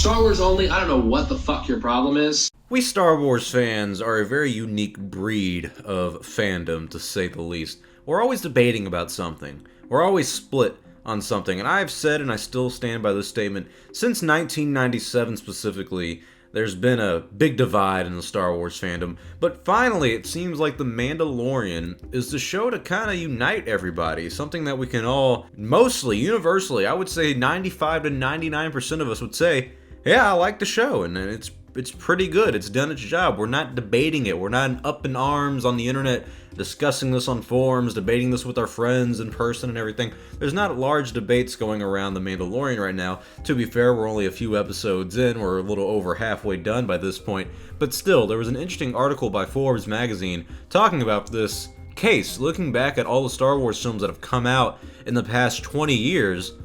Star Wars only, I don't know what the fuck your problem is. We Star Wars fans are a very unique breed of fandom, to say the least. We're always debating about something. We're always split on something, and I've said, and I still stand by this statement, since 1997 specifically, there's been a big divide in the Star Wars fandom, but finally it seems like The Mandalorian is the show to kind of unite everybody, something that we can all, mostly, universally, I would say 95 to 99% of us would say, yeah, I like the show, and it's pretty good. It's done its job. We're not debating it. We're not up in arms on the internet discussing this on forums, debating this with our friends in person and everything. There's not large debates going around The Mandalorian right now. To be fair, we're only a few episodes in. We're a little over halfway done by this point. But still, there was an interesting article by Forbes magazine talking about this case, looking back at all the Star Wars films that have come out in the past 20 years,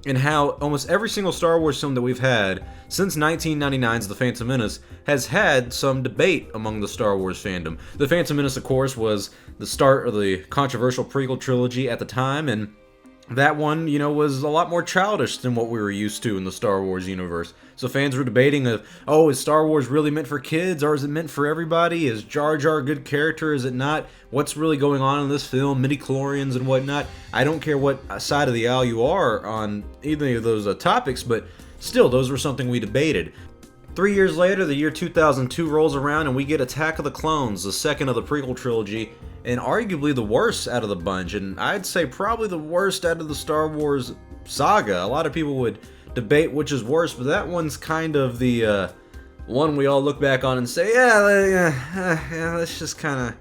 and how almost every single Star Wars film that we've had since 1999's The Phantom Menace has had some debate among the Star Wars fandom. The Phantom Menace, of course, was the start of the controversial prequel trilogy at the time, and that one, was a lot more childish than what we were used to in the Star Wars universe. So fans were debating is Star Wars really meant for kids, or is it meant for everybody? Is Jar Jar a good character? Is it not? What's really going on in this film? Midi-chlorians and whatnot. I don't care what side of the aisle you are on either of those topics, but still, those were something we debated. 3 years later, the year 2002 rolls around, and we get Attack of the Clones, the second of the prequel trilogy, and arguably the worst out of the bunch, and I'd say probably the worst out of the Star Wars saga. A lot of people would debate which is worse, but that one's kind of the one we all look back on and say, let's just kind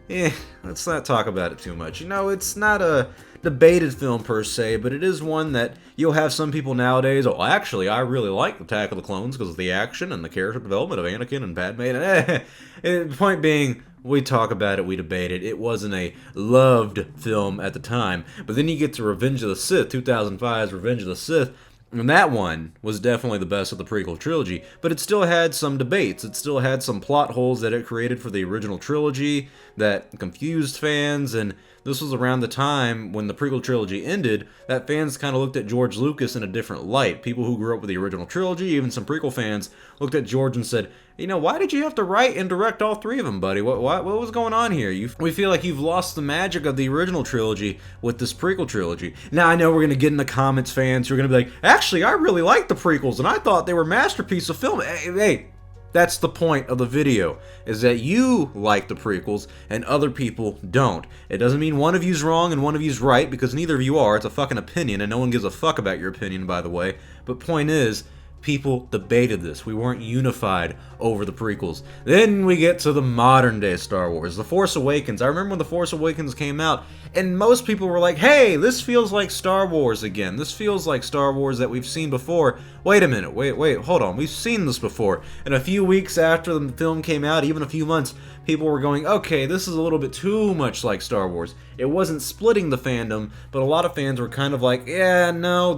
of, let's not talk about it too much. It's not a debated film per se, but it is one that you'll have some people nowadays, actually, I really like Attack of the Clones because of the action and the character development of Anakin and Padme, and the point being, we talk about it, we debate it. It wasn't a loved film at the time. But then you get to Revenge of the Sith, 2005's Revenge of the Sith, and that one was definitely the best of the prequel trilogy. But it still had some debates. It still had some plot holes that it created for the original trilogy that confused fans, and this was around the time when the prequel trilogy ended that fans kind of looked at George Lucas in a different light. People who grew up with the original trilogy, even some prequel fans, looked at George and said, why did you have to write and direct all three of them, buddy? What was going on here? We feel like you've lost the magic of the original trilogy with this prequel trilogy. Now, I know we're going to get in the comments, fans, who are going to be like, actually, I really like the prequels, and I thought they were a masterpiece of film. Hey, that's the point of the video, is that you like the prequels and other people don't. It doesn't mean one of you's wrong and one of you's right, because neither of you are. It's a fucking opinion, and no one gives a fuck about your opinion, by the way. But point is, people debated this. We weren't unified over the prequels. Then we get to the modern day Star Wars, The Force Awakens. I remember when The Force Awakens came out, and most people were like, hey, this feels like Star Wars again. This feels like Star Wars that we've seen before. Wait a minute, wait, hold on. We've seen this before. And a few weeks after the film came out, even a few months, people were going, okay, this is a little bit too much like Star Wars. It wasn't splitting the fandom, but a lot of fans were kind of like, yeah, no,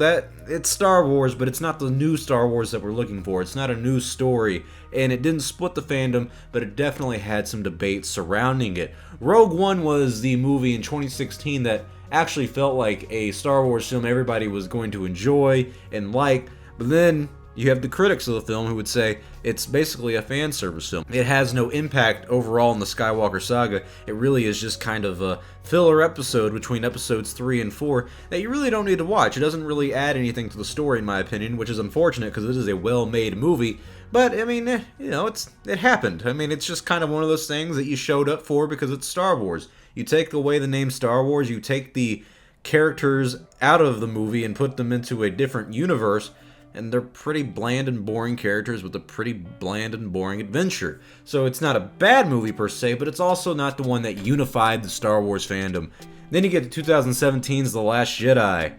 it's Star Wars, but it's not the new Star Wars that we're looking for. It's not a new story. And it didn't split the fandom, but it definitely had some debate surrounding it. Rogue One was the movie in 2016 that actually felt like a Star Wars film everybody was going to enjoy and like, but then you have the critics of the film who would say it's basically a fan service film. It has no impact overall in the Skywalker saga. It really is just kind of a filler episode between episodes 3 and 4 that you really don't need to watch. It doesn't really add anything to the story, in my opinion, which is unfortunate because it is a well-made movie. But, I mean, it happened. I mean, it's just kind of one of those things that you showed up for because it's Star Wars. You take away the name Star Wars, you take the characters out of the movie and put them into a different universe, and they're pretty bland and boring characters with a pretty bland and boring adventure. So it's not a bad movie per se, but it's also not the one that unified the Star Wars fandom. Then you get to 2017's The Last Jedi.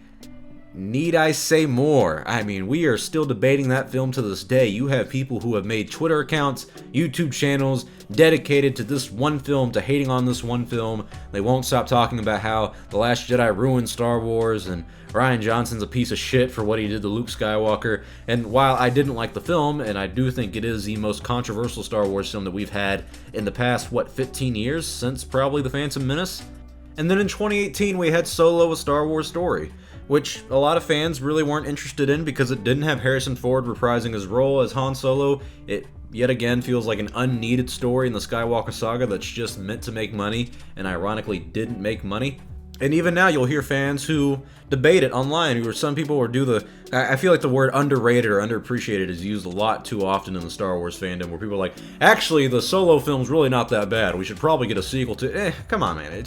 Need I say more? I mean, we are still debating that film to this day. You have people who have made Twitter accounts, YouTube channels, dedicated to this one film, to hating on this one film. They won't stop talking about how The Last Jedi ruined Star Wars, and Rian Johnson's a piece of shit for what he did to Luke Skywalker. And while I didn't like the film, and I do think it is the most controversial Star Wars film that we've had in the past, 15 years, since probably The Phantom Menace? And then in 2018, we had Solo: A Star Wars Story. which a lot of fans really weren't interested in because it didn't have Harrison Ford reprising his role as Han Solo. It yet again feels like an unneeded story in the Skywalker saga that's just meant to make money and ironically didn't make money. And even now you'll hear fans who debate it online, who some people will do the... I feel like the word underrated or underappreciated is used a lot too often in the Star Wars fandom, where people are like, actually, the Solo film's really not that bad. We should probably get a sequel to... come on, man.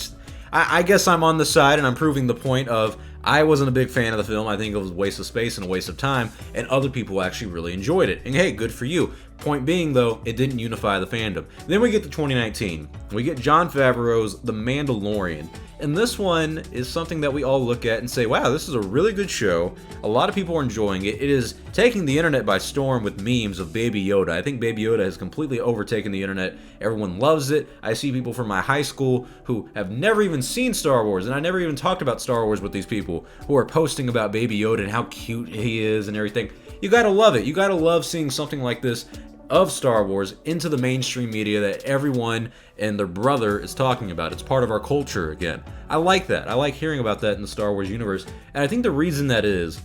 I guess I'm on the side, and I'm proving the point of I wasn't a big fan of the film. I think it was a waste of space and a waste of time, and other people actually really enjoyed it. And hey, good for you. Point being, though, it didn't unify the fandom. Then we get to 2019. We get Jon Favreau's The Mandalorian. And this one is something that we all look at and say, wow, this is a really good show. A lot of people are enjoying it. It is taking the internet by storm with memes of Baby Yoda. I think Baby Yoda has completely overtaken the internet. Everyone loves it. I see people from my high school who have never even seen Star Wars, and I never even talked about Star Wars with these people, who are posting about Baby Yoda and how cute he is and everything. You gotta love it. You gotta love seeing something like this of Star Wars into the mainstream media that everyone and their brother is talking about. It's part of our culture again. I like that. I like hearing about that in the Star Wars universe. And I think the reason that is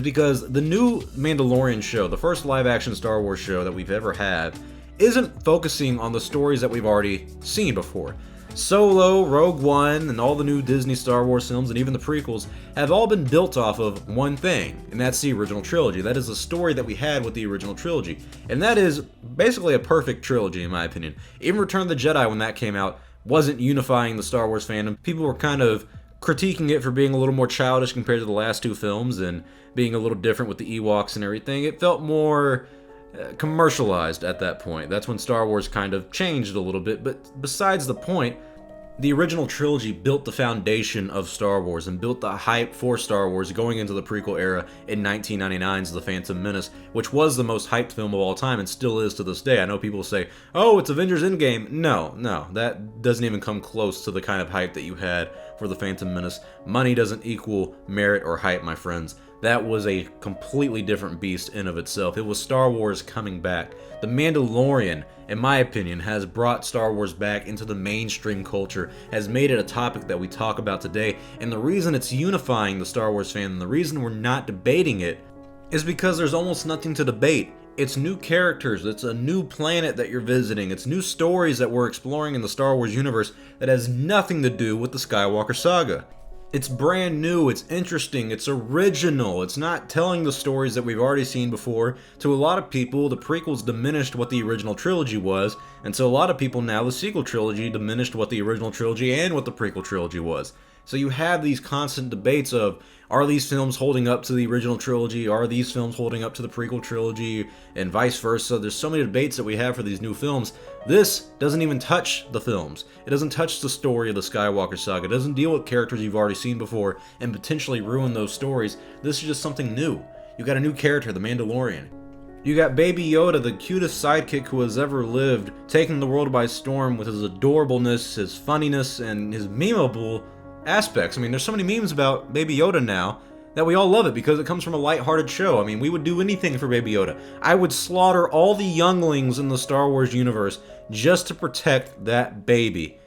because the new Mandalorian show, the first live-action Star Wars show that we've ever had, isn't focusing on the stories that we've already seen before. Solo, Rogue One, and all the new Disney Star Wars films, and even the prequels, have all been built off of one thing, and that's the original trilogy. That is the story that we had with the original trilogy. And that is basically a perfect trilogy, in my opinion. Even Return of the Jedi, when that came out, wasn't unifying the Star Wars fandom. People were kind of critiquing it for being a little more childish compared to the last two films, and being a little different with the Ewoks and everything. It felt more commercialized at that point. That's when Star Wars kind of changed a little bit, but besides the point, the original trilogy built the foundation of Star Wars and built the hype for Star Wars going into the prequel era in 1999's The Phantom Menace, which was the most hyped film of all time and still is to this day. I know people say, oh, it's Avengers Endgame. No, that doesn't even come close to the kind of hype that you had for The Phantom Menace. Money doesn't equal merit or hype, my friends. That was a completely different beast in of itself. It was Star Wars coming back. The Mandalorian, in my opinion, has brought Star Wars back into the mainstream culture, has made it a topic that we talk about today, and the reason it's unifying the Star Wars fan, and the reason we're not debating it, is because there's almost nothing to debate. It's new characters, it's a new planet that you're visiting, it's new stories that we're exploring in the Star Wars universe that has nothing to do with the Skywalker saga. It's brand new, it's interesting, it's original, it's not telling the stories that we've already seen before. To a lot of people, the prequels diminished what the original trilogy was, and so a lot of people now, the sequel trilogy diminished what the original trilogy and what the prequel trilogy was. So you have these constant debates of, are these films holding up to the original trilogy? Are these films holding up to the prequel trilogy? And vice versa. There's so many debates that we have for these new films. This doesn't even touch the films. It doesn't touch the story of the Skywalker saga. It doesn't deal with characters you've already seen before and potentially ruin those stories. This is just something new. You got a new character, the Mandalorian. You got Baby Yoda, the cutest sidekick who has ever lived, taking the world by storm with his adorableness, his funniness, and his memeable aspects. I mean, there's so many memes about Baby Yoda now that we all love it because it comes from a lighthearted show. I mean, we would do anything for Baby Yoda. I would slaughter all the younglings in the Star Wars universe just to protect that baby.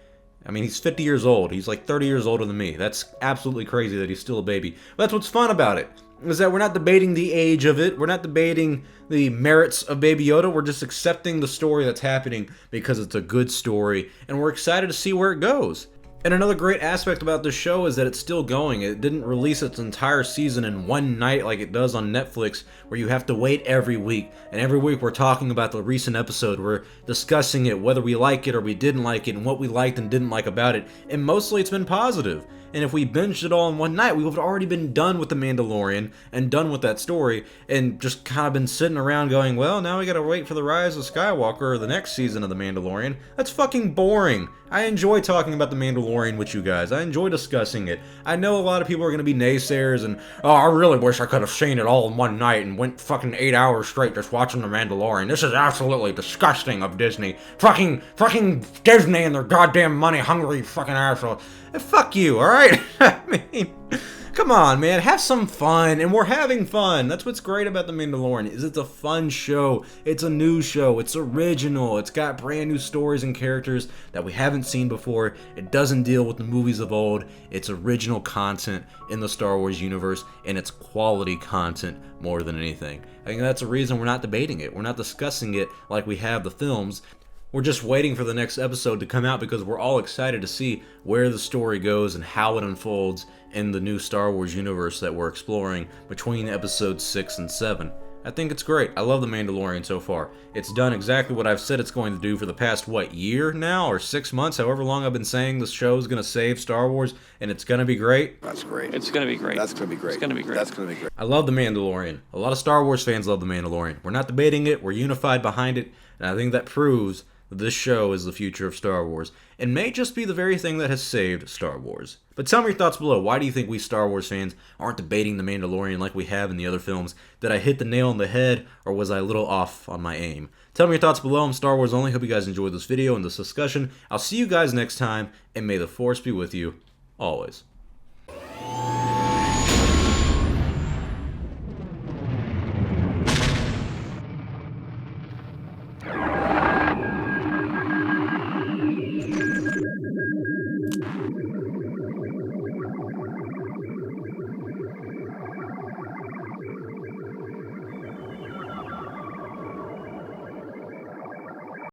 I mean, he's 50 years old. He's like 30 years older than me. That's absolutely crazy that he's still a baby. But that's what's fun about it, is that we're not debating the age of it. We're not debating the merits of Baby Yoda. We're just accepting the story that's happening because it's a good story, and we're excited to see where it goes. And another great aspect about this show is that it's still going. It didn't release its entire season in one night like it does on Netflix, where you have to wait every week. And every week we're talking about the recent episode. We're discussing it, whether we like it or we didn't like it, and what we liked and didn't like about it. And mostly it's been positive. And if we binged it all in one night, we would have already been done with The Mandalorian and done with that story and just kind of been sitting around going, well, now we gotta wait for the Rise of Skywalker or the next season of The Mandalorian. That's fucking boring. I enjoy talking about The Mandalorian with you guys. I enjoy discussing it. I know a lot of people are gonna be naysayers and, oh, I really wish I could have seen it all in one night and went fucking 8 hours straight just watching The Mandalorian. This is absolutely disgusting of Disney. Fucking Disney and their goddamn money hungry fucking asshole. Fuck you, alright? I mean, Come on, man, have some fun, and we're having fun. That's what's great about The Mandalorian, is it's a fun show. It's a new show. It's original. It's got brand new stories and characters that we haven't seen before. It doesn't deal with the movies of old. It's original content in the Star Wars universe, and it's quality content more than anything. I think that's the reason we're not debating it. We're not discussing it like we have the films. We're just waiting for the next episode to come out because we're all excited to see where the story goes and how it unfolds in the new Star Wars universe that we're exploring between episodes 6 and 7. I think it's great. I love The Mandalorian so far. It's done exactly what I've said it's going to do for the past, year now? Or 6 months? However long I've been saying the show's going to save Star Wars, and it's going to be great. That's great. It's gonna be great. That's gonna be great. It's gonna be great. That's gonna be great. I love The Mandalorian. A lot of Star Wars fans love The Mandalorian. We're not debating it. We're unified behind it. And I think that proves that this show is the future of Star Wars, and may just be the very thing that has saved Star Wars. But tell me your thoughts below. Why do you think we Star Wars fans aren't debating The Mandalorian like we have in the other films? Did I hit the nail on the head, or was I a little off on my aim? Tell me your thoughts below. I'm Star Wars Only. Hope you guys enjoyed this video and this discussion. I'll see you guys next time, and may the Force be with you always.